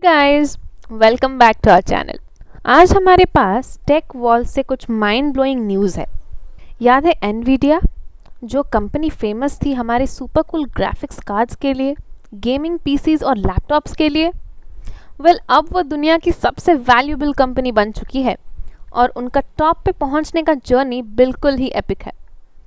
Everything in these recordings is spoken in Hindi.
Guys, welcome back to our channel. आज हमारे पास टेक वॉल से कुछ माइंड ब्लोइंग न्यूज़ है। याद है एनवीडिया, जो कंपनी फेमस थी हमारे सुपर कूल ग्राफिक्स कार्ड्स के लिए, गेमिंग पीसीज और लैपटॉप्स के लिए। अब वो दुनिया की सबसे वैल्यूएबल कंपनी बन चुकी है और उनका टॉप पे पहुंचने का जर्नी बिल्कुल ही एपिक है।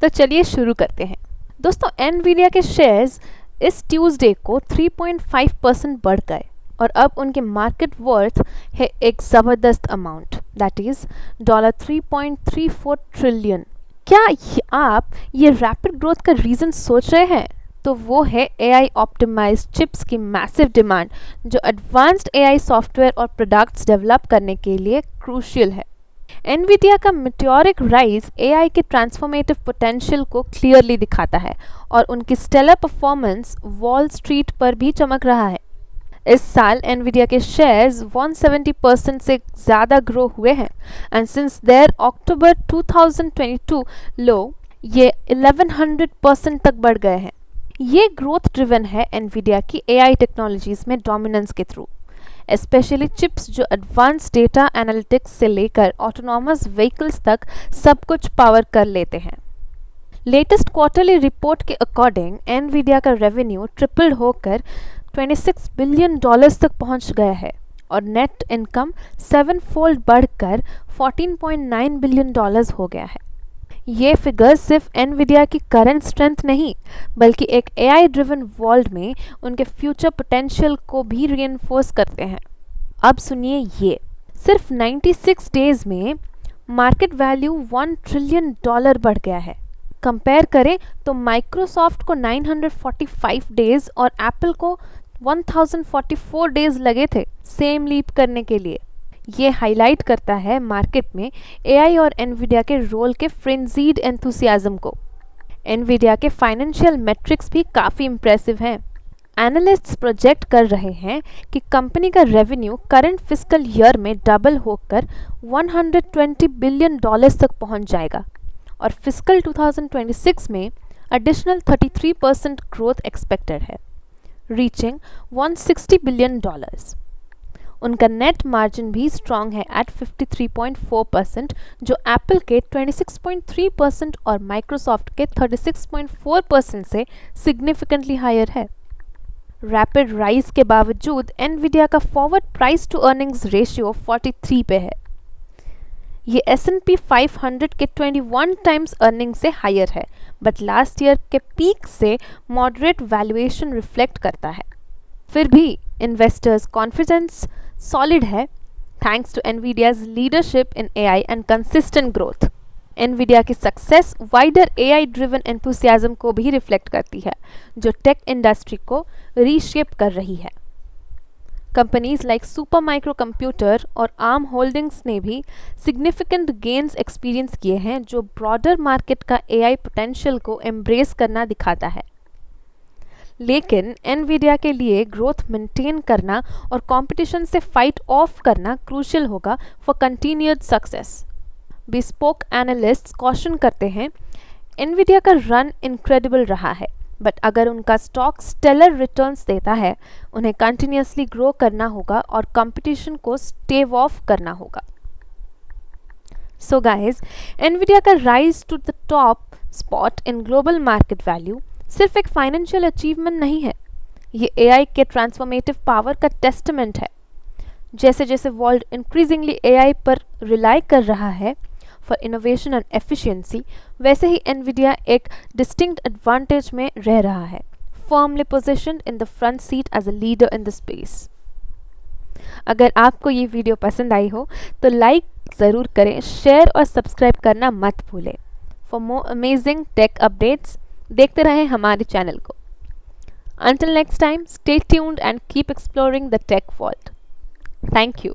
तो चलिए शुरू करते हैं। दोस्तों, एनवीडिया के शेयर्स इस ट्यूसडे को 3.5% बढ़ गए और अब उनके मार्केट वर्थ है एक ज़बरदस्त अमाउंट, दैट इज़ $3.34 ट्रिलियन। क्या आप ये रैपिड ग्रोथ का रीज़न सोच रहे हैं? तो वो है एआई ऑप्टिमाइज्ड चिप्स की मैसिव डिमांड, जो एडवांस्ड एआई सॉफ्टवेयर और प्रोडक्ट्स डेवलप करने के लिए क्रूशियल है। एनवीडिया का मेटियोरिक राइज एआई के ट्रांसफॉर्मेटिव पोटेंशियल को क्लियरली दिखाता है और उनकी स्टेलर परफॉर्मेंस वॉल स्ट्रीट पर भी चमक रहा है। इस साल एनवीडिया के शेयर्स 170% से ज़्यादा ग्रो हुए हैं एंड सिंस देयर अक्टूबर 2022 लो ये 1100% तक बढ़ गए हैं। ये ग्रोथ ड्रिवन है एनवीडिया की एआई टेक्नोलॉजीज़ में डोमिनेंस के थ्रू, स्पेशली चिप्स जो एडवांस डेटा एनालिटिक्स से लेकर ऑटोनॉमस व्हीकल्स तक सब कुछ पावर कर लेते हैं। लेटेस्ट क्वार्टरली रिपोर्ट के अकॉर्डिंग एनवीडिया का रेवेन्यू ट्रिपल होकर $26 बिलियन तक पहुंच गया है और नेट इनकम 7-fold बढ़कर $14.9 बिलियन हो गया है। ये फिगर्स सिर्फ एनवीडिया की करंट स्ट्रेंथ नहीं, बल्कि एक एआई ड्रिवन वर्ल्ड में उनके फ्यूचर पोटेंशियल को भी रीइंफोर्स करते हैं। अब सुनिए, ये सिर्फ 96 डेज में मार्केट वैल्यू $1 ट्रिलियन बढ़ गया है। कंपेयर करें तो माइक्रोसॉफ्ट को 945 डेज और एप्पल को 1044 डेज लगे थे सेम लीप करने के लिए। ये हाईलाइट करता है मार्केट में एआई और एनवीडिया के रोल के फ्रेंजीड एंथुसियाज्म को। एनवीडिया के फाइनेंशियल मेट्रिक्स भी काफ़ी इम्प्रेसिव हैं। एनालिस्ट्स प्रोजेक्ट कर रहे हैं कि कंपनी का रेवेन्यू करंट फिस्कल ईयर में डबल होकर $120 बिलियन तक पहुंच जाएगा और फिस्कल 2026 में एडिशनल 33% ग्रोथ एक्सपेक्टेड है, रीचिंग $160 बिलियन। उनका नेट मार्जिन भी स्ट्रॉन्ग है एट 53.4%, जो एप्पल के 26.3% और माइक्रोसॉफ्ट के 36.4% से सिग्निफिकेंटली हायर है। रैपिड राइज के बावजूद एनवीडिया का forward price to earnings ratio 43 पे है। ये S&P 500 के 21 टाइम्स अर्निंग से हायर है, बट लास्ट ईयर के पीक से मॉडरेट वैल्यूएशन रिफ्लेक्ट करता है। फिर भी इन्वेस्टर्स कॉन्फिडेंस सॉलिड है thanks to Nvidia's leadership in AI and consistent growth. Nvidia की success wider AI driven enthusiasm को भी रिफ्लेक्ट करती है, जो टेक इंडस्ट्री को रीशेप कर रही है। Companies like super micro computer और आर्म होल्डिंग्स ने भी सिग्निफिकेंट गेन्स एक्सपीरियंस किए हैं, जो ब्रॉडर मार्केट का एआई पोटेंशियल को एम्ब्रेस करना दिखाता है। लेकिन एनवीडिया के लिए ग्रोथ मेंटेन करना और कंपटीशन से फाइट ऑफ करना क्रूशियल होगा for continued success. Bespoke analysts caution करते हैं, एनवीडिया का रन इनक्रेडिबल रहा है, बट अगर उनका स्टॉक स्टेलर रिटर्न्स देता है, उन्हें कंटिन्यूसली ग्रो करना होगा और कंपटीशन को स्टेव ऑफ करना होगा। सो गाइस, एनवीडिया का rise to the top spot in global market value सिर्फ एक फाइनेंशियल अचीवमेंट नहीं है, ये एआई के ट्रांसफॉर्मेटिव पावर का टेस्टमेंट है। जैसे जैसे वर्ल्ड इंक्रीजिंगली एआई पर रिलाई कर रहा है फॉर इनोवेशन एंड एफिशिएंसी, वैसे ही एनवीडिया एक डिस्टिंक्ट एडवांटेज में रह रहा है, firmly positioned in the front seat as a leader in the space. अगर आपको ये वीडियो पसंद आई हो तो लाइक ज़रूर करें, शेयर और सब्सक्राइब करना मत भूलें। For more amazing tech updates देखते रहें हमारे चैनल को। Until next time, stay tuned and keep exploring the tech world. Thank you.